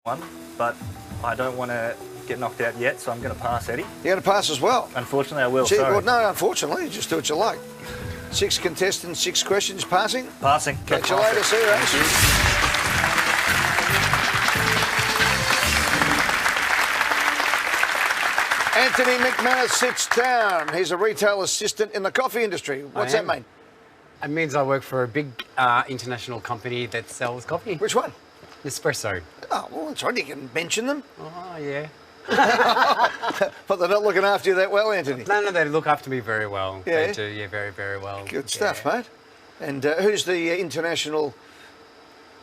one, but I don't want to get knocked out yet, so I'm going to pass, Eddie. You're going to pass as well? Unfortunately, I will, Gee, sorry. well, no, unfortunately, just do what you like. 6 contestants, 6 questions, passing? Passing. Catch you later, see you, Ace. Anthony McManus sits down. He's a retail assistant in the coffee industry. What's that mean? It means I work for a big international company that sells coffee. Which one? Espresso. Oh, well, that's right. You can mention them. Oh, yeah. But they're not looking after you that well, Anthony. No, they look after me very well. Yeah? They do, yeah, very, very well. Good stuff, mate. And who's the international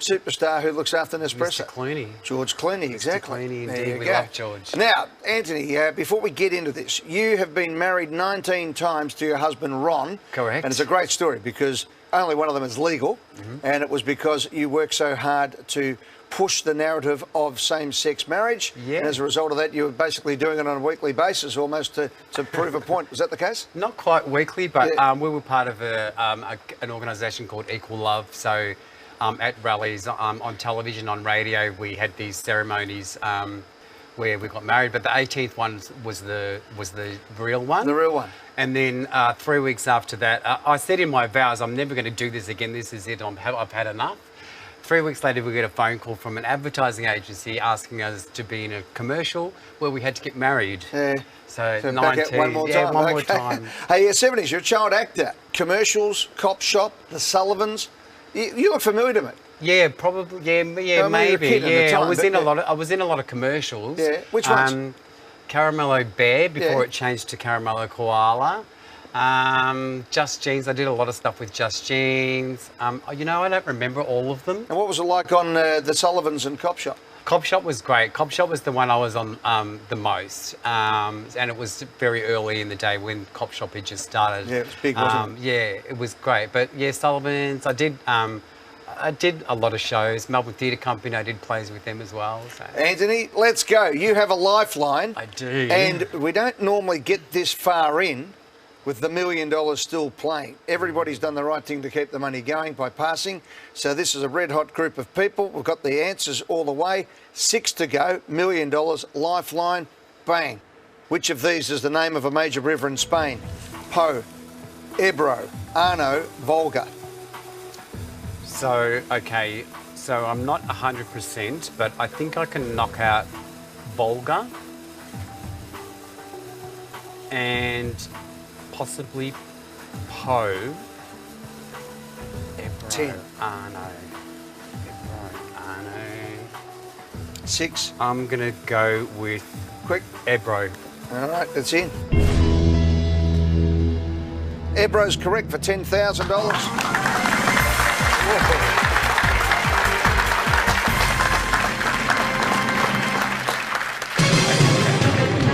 superstar who looks after Nespresso? Mr. Clooney. George Clooney, exactly. Clooney, There indeed. you We go. love George. Now, Anthony, before we get into this, you have been married 19 times to your husband, Ron. Correct. And it's a great story because only one of them is legal, and it was because you worked so hard to push the narrative of same-sex marriage. Yeah. And as a result of that, you were basically doing it on a weekly basis almost to prove a point. Was that the case? Not quite weekly, but Yeah. we were part of an organisation called Equal Love. So at rallies, on television, on radio, we had these ceremonies where we got married. But the 18th one was the real one. The real one. And then 3 weeks after that, I said in my vows, I'm never going to do this again. This is it. I've had enough. 3 weeks later, we get a phone call from an advertising agency asking us to be in a commercial where we had to get married. Yeah. So So 19, back out one more time. yeah, one more Okay. time. Hey, you're 70s, you're a child actor. Commercials, Cop Shop, The Sullivans. You look familiar to me. Yeah, probably. Yeah, I mean, you were a maybe. kid at the Yeah, time, I was but in a yeah. lot of. I was in a lot of commercials. Yeah, which ones? Caramello Bear before Yeah. it changed to Caramello Koala. Just Jeans. I did a lot of stuff with Just Jeans. You know, I don't remember all of them. And what was it like on The Sullivans and Cop Shop? Cop Shop was great. Cop Shop was the one I was on the most, and it was very early in the day when Cop Shop had just started. Yeah, it was big, wasn't it? Yeah, it was great. But yeah, Sullivan's. I did a lot of shows. Melbourne Theatre Company. I did plays with them as well. So. Anthony, let's go. You have a lifeline. I do. And we don't normally get this far in with the $1 million still playing. Everybody's done the right thing to keep the money going by passing. So this is a red-hot group of people. We've got the answers all the way. 6 to go, $1 million, lifeline, bang. Which of these is the name of a major river in Spain? Po, Ebro, Arno, Volga. So, okay, so I'm not 100%, but I think I can knock out Volga and possibly Po. Ebro, 10. Arno. Ebro, Arno. 6. I'm going to go with Quick. Ebro. All right, that's in. Ebro's correct for $10,000.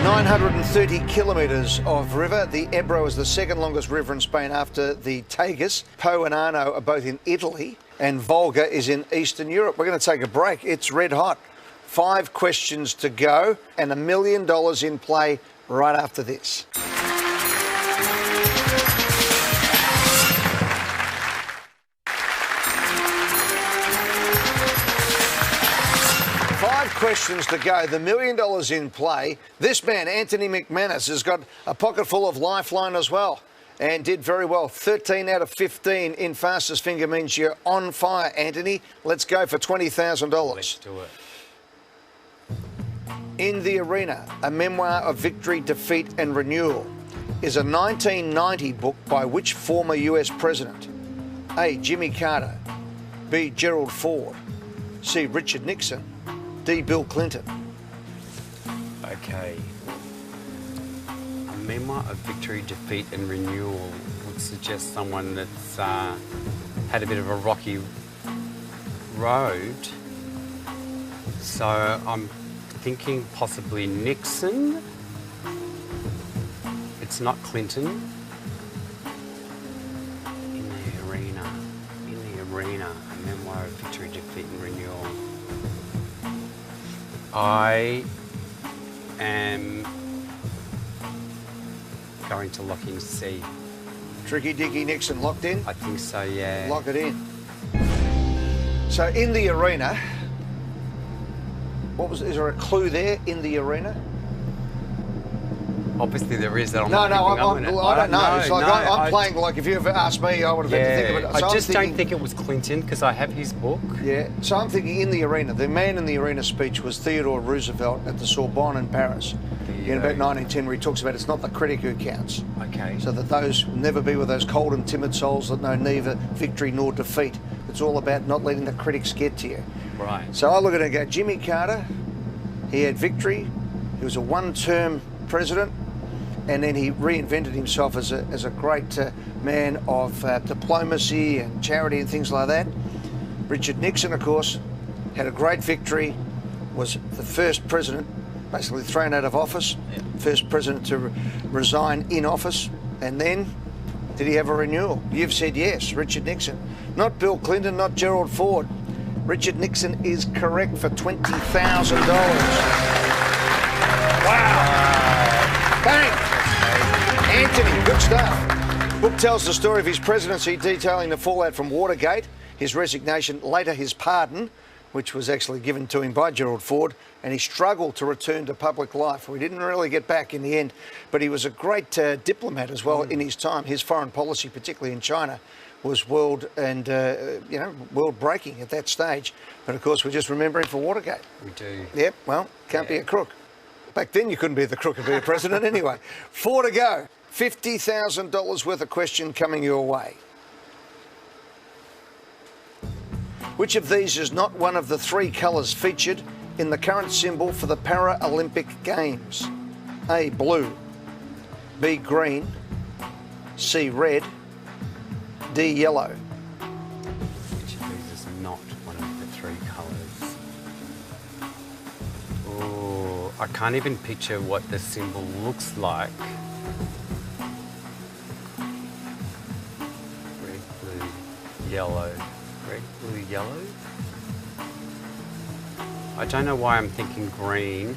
930 kilometres of river. The Ebro is the second longest river in Spain after the Tagus. Po and Arno are both in Italy, and Volga is in Eastern Europe. We're going to take a break. It's red hot. 5 questions to go, and $1 million in play right after this. Questions to go. The $1 million in play. This man, Anthony McManus, has got a pocket full of lifeline as well and did very well. 13 out of 15 in fastest finger means you're on fire, Anthony. Let's go for $20,000. Let's do it. In the Arena, a memoir of victory, defeat and renewal is a 1990 book by which former US president? A. Jimmy Carter, B. Gerald Ford, C. Richard Nixon, D. Bill Clinton. Okay. A memoir of victory, defeat and renewal would suggest someone that's had a bit of a rocky road. So I'm thinking possibly Nixon. It's not Clinton. In the Arena, a memoir of victory, defeat and renewal. I am going to lock in C. Tricky Dicky Nixon locked in? I think so, yeah. Lock it in. So in the Arena, is there a clue there in the arena? Obviously there is. That I'm No, not no, picking up on it. I don't know. It's like no, I'm playing, like if you ever asked me, I would have had to think of it. So I just don't think it was Clinton because I have his book. Yeah, so I'm thinking in the arena. The man in the arena speech was Theodore Roosevelt at the Sorbonne in Paris in about 1910, where he talks about it's not the critic who counts. Okay. So that those will never be with those cold and timid souls that know neither victory nor defeat. It's all about not letting the critics get to you. Right. So I look at it and go, Jimmy Carter, he had victory. He was a one-term president. And then he reinvented himself as a great man of diplomacy and charity and things like that. Richard Nixon, of course, had a great victory, was the first president basically thrown out of office, first president to resign in office. And then, did he have a renewal? You've said yes, Richard Nixon. Not Bill Clinton, not Gerald Ford. Richard Nixon is correct for $20,000. Wow. Bang. Anthony, good stuff. Book tells the story of his presidency, detailing the fallout from Watergate, his resignation, later his pardon, which was actually given to him by Gerald Ford, and he struggled to return to public life. We didn't really get back in the end, but he was a great diplomat as well in his time. His foreign policy, particularly in China, was world breaking at that stage. But of course, we just remember him for Watergate. We do. Yep. Well, can't be a crook. Back then, you couldn't be the crook and be a president anyway. 4 to go. $50,000 worth of question coming your way. Which of these is not one of the 3 colours featured in the current symbol for the Paralympic Games? A, blue, B, green, C, red, D, yellow. Which of these is not one of the 3 colours? Oh, I can't even picture what the symbol looks like. Red, blue, yellow. Red, blue, yellow? I don't know why I'm thinking green,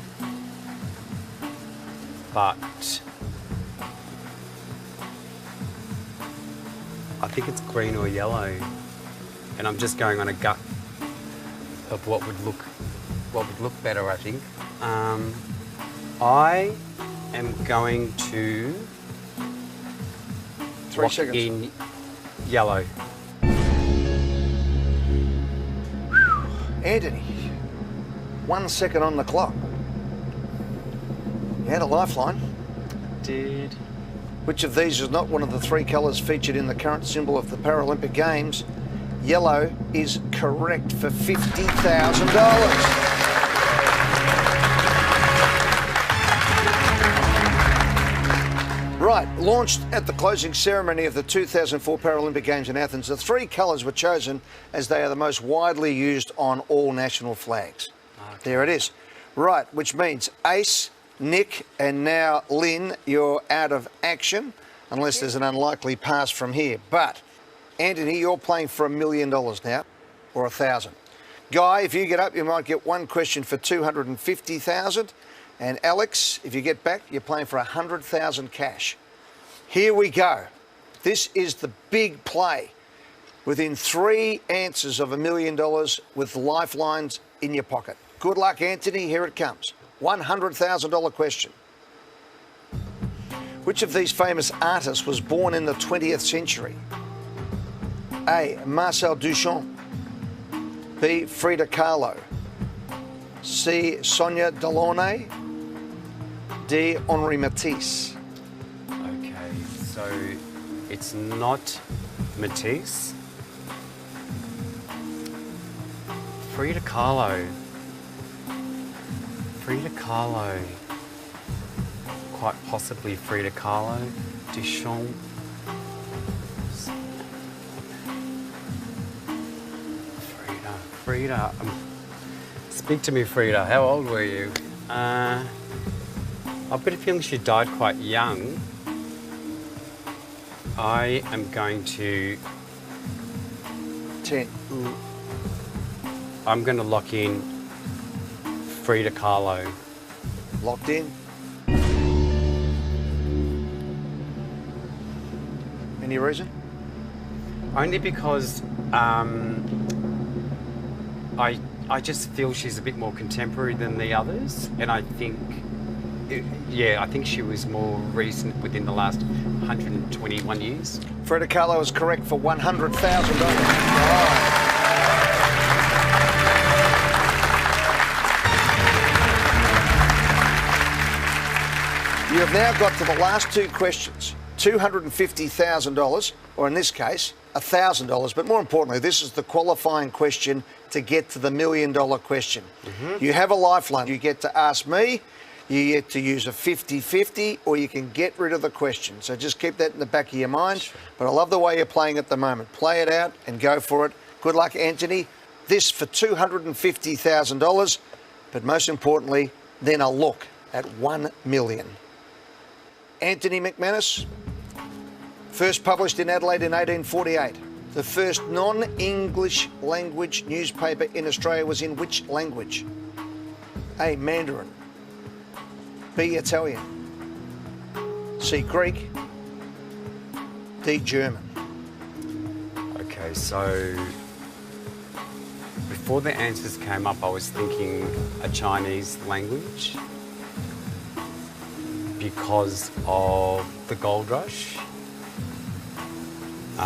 but I think it's green or yellow, and I'm just going on a gut of what would look better, I think. I am going to 3 lock seconds. in yellow. Anthony, 1 second on the clock. You had a lifeline. Did. Which of these is not one of the 3 colours featured in the current symbol of the Paralympic Games? Yellow is correct for $50,000. Right, launched at the closing ceremony of the 2004 Paralympic Games in Athens, the 3 colours were chosen as they are the most widely used on all national flags. Okay. There it is. Right, which means Ace, Nick, and now Lynn, you're out of action, unless there's an unlikely pass from here. But, Anthony, you're playing for $1 million now, or 1,000. Guy, if you get up, you might get 1 question for $250,000. And Alex, if you get back, you're playing for 100,000 cash. Here we go. This is the big play. Within 3 answers of $1 million with lifelines in your pocket. Good luck, Anthony. Here it comes. $100,000 question. Which of these famous artists was born in the 20th century? A, Marcel Duchamp. B, Frida Kahlo. C, Sonia Delaunay. D, Henri Matisse. Okay, so it's not Matisse. Frida Kahlo. Frida Kahlo. Quite possibly Frida Kahlo. Duchamp. Frida. Speak to me, Frida. How old were you? I've got a feeling she died quite young. I am going to... 10. I'm going to lock in Frida Kahlo. Locked in. Any reason? Only because I I just feel she's a bit more contemporary than the others, and I think, I think she was more recent within the last 121 years. Freda Kahlo is correct for $100,000. You have now got to the last two questions. $250,000, or in this case, $1,000. But more importantly, this is the qualifying question to get to the $1 million question. You have a lifeline. You get to ask me, you get to use a 50-50, or you can get rid of the question. So just keep that in the back of your mind. Sure. But I love the way you're playing at the moment. Play it out and go for it. Good luck, Anthony. This for $250,000, but most importantly, then a look at $1 million. Anthony McManus, first published in Adelaide in 1848. The first non-English language newspaper in Australia was in which language? A, Mandarin. B, Italian. C, Greek. D, German. Okay, so before the answers came up, I was thinking a Chinese language because of the gold rush.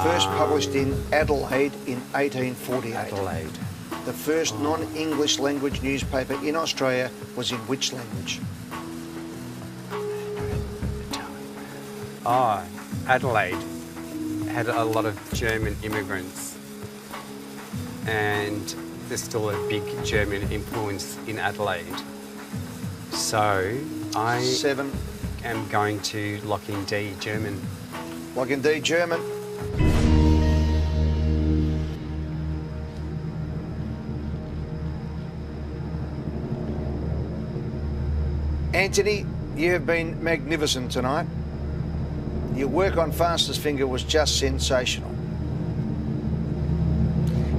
First published in Adelaide in 1848. Adelaide. The first non-English language newspaper in Australia was in which language? Adelaide had a lot of German immigrants, and there's still a big German influence in Adelaide. So I 7. am going to lock in D, German. Lock in D, German. Anthony, you have been magnificent tonight. Your work on fastest finger was just sensational.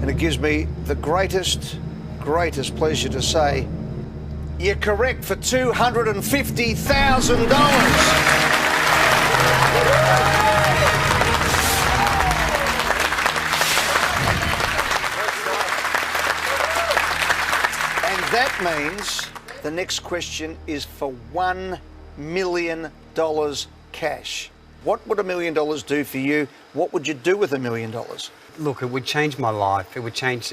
And it gives me the greatest pleasure to say you're correct for $250,000. That means the next question is for $1 million cash. What would $1 million do for you? What would you do with $1 million? Look, it would change my life. It would change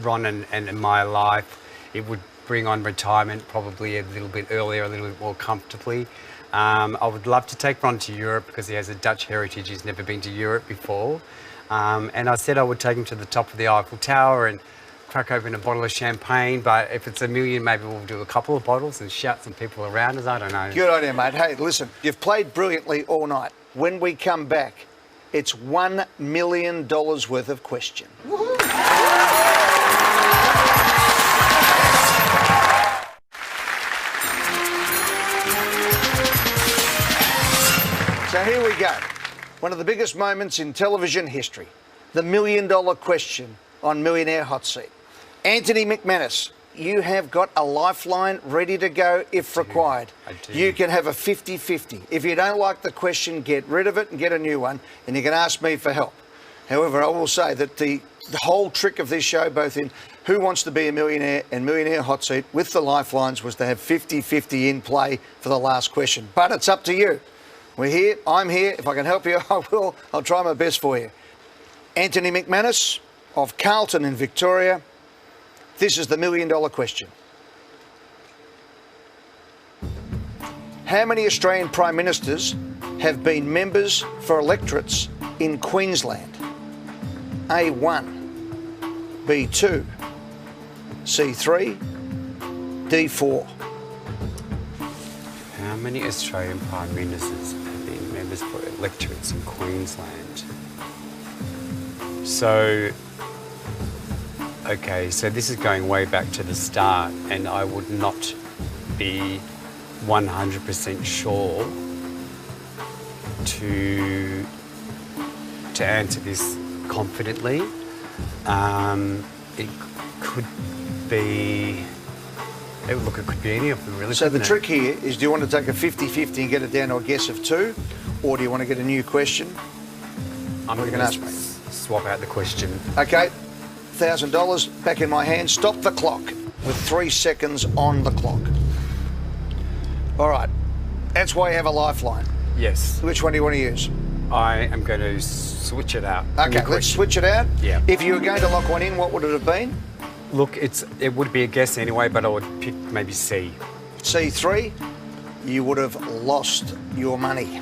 Ron and my life. It would bring on retirement probably a little bit earlier, a little bit more comfortably. I would love to take Ron to Europe because he has a Dutch heritage. He's never been to Europe before. And I said I would take him to the top of the Eiffel Tower and crack open a bottle of champagne, but if it's $1 million, maybe we'll do a couple of bottles and shout some people around us. I don't know. Good idea, mate. Hey, listen, you've played brilliantly all night. When we come back, it's $1 million worth of question. So here we go. One of the biggest moments in television history. The $1 million question on Millionaire Hot Seat. Anthony McManus, you have got a lifeline ready to go if required. I do. You can have a 50-50. If you don't like the question, get rid of it and get a new one, and you can ask me for help. However, I will say that the whole trick of this show, both in Who Wants to Be a Millionaire and Millionaire Hot Seat with the lifelines, was to have 50-50 in play for the last question. But it's up to you. We're here. I'm here. If I can help you, I will. I'll try my best for you. Anthony McManus of Carlton in Victoria. This is the $1 million question. How many Australian Prime Ministers have been members for electorates in Queensland? A1, B2, C3, D4. How many Australian Prime Ministers have been members for electorates in Queensland? So, okay, so this is going way back to the start, and I would not be 100% sure to answer this confidently. It could be, look, it could be any of them really. So the trick here is, do you want to take a 50-50 and get it down to a guess of 2, or do you want to get a new question? I'm going to ask me. Swap out the question. Okay. $1,000 back in my hand. Stop the clock with 3 seconds on the clock. All right, that's why you have a lifeline. Yes. Which one do you want to use? I am going to switch it out. Okay, let's switch it out. Yeah. If you were going to lock one in, what would it have been? Look, it would be a guess anyway, but I would pick maybe C. C3, you would have lost your money.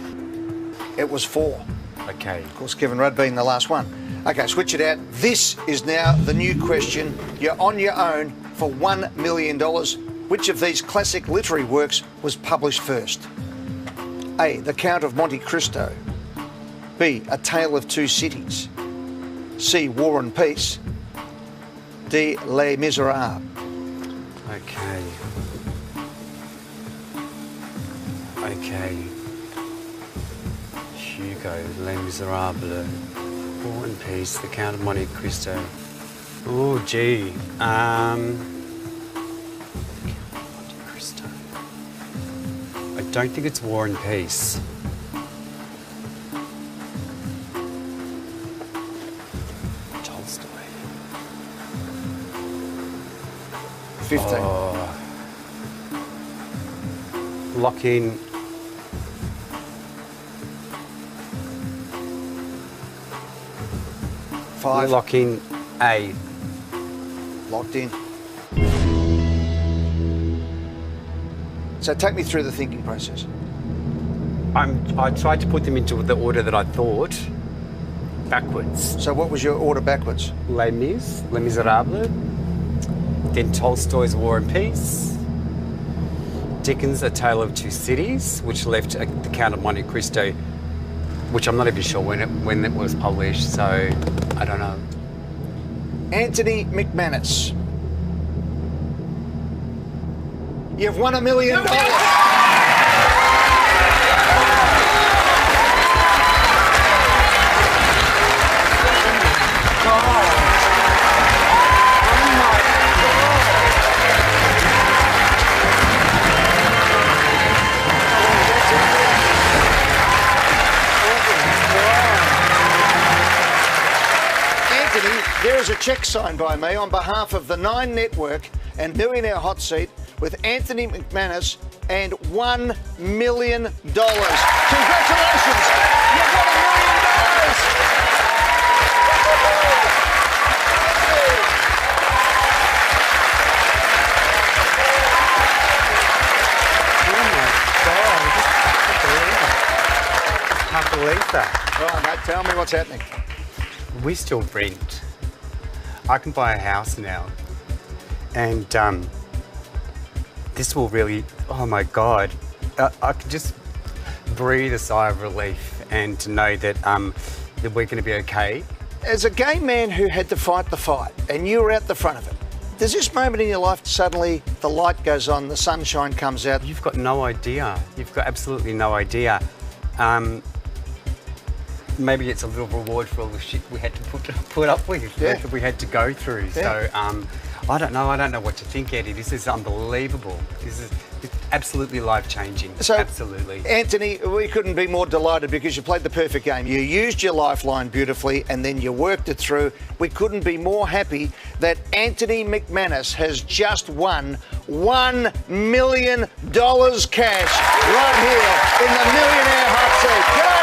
It was 4. Okay. Of course, Kevin Rudd being the last one. Okay, switch it out. This is now the new question. You're on your own for $1 million. Which of these classic literary works was published first? A, The Count of Monte Cristo. B, A Tale of Two Cities. C, War and Peace. D, Les Miserables. Okay. Okay. Hugo, Les Miserables, War and Peace, The Count of Monte Cristo. Oh, gee. Monte Cristo. I don't think it's War and Peace. Tolstoy. 15. Oh. Lock in. Five. Lock in A. Locked in. So take me through the thinking process. I tried to put them into the order that I thought, backwards. So what was your order backwards? Les Miserables, then Tolstoy's War and Peace, Dickens' A Tale of Two Cities, which left The Count of Monte Cristo, which I'm not even sure when it was published, so I don't know. Anthony McManus. You've won $1 million. There is a cheque signed by me on behalf of the Nine Network and Millionaire Hot Seat with Anthony McManus and $1 million. Congratulations! You've won $1 million! I can't believe that. Right, mate, tell me what's happening. We still rent. I can buy a house now. And this will really, oh my God. I can just breathe a sigh of relief and to know that we're going to be okay. As a gay man who had to fight the fight and you were out the front of it, does this moment in your life suddenly the light goes on, the sunshine comes out? You've got no idea. You've got absolutely no idea. Maybe it's a little reward for all the shit we had to put up with, that we had to go through. Yeah. So I don't know what to think, Eddie. This is unbelievable. It's absolutely life-changing. So, absolutely. Anthony, we couldn't be more delighted because you played the perfect game. You used your lifeline beautifully and then you worked it through. We couldn't be more happy that Anthony McManus has just won $1 million cash right here in the Millionaire Hot Seat.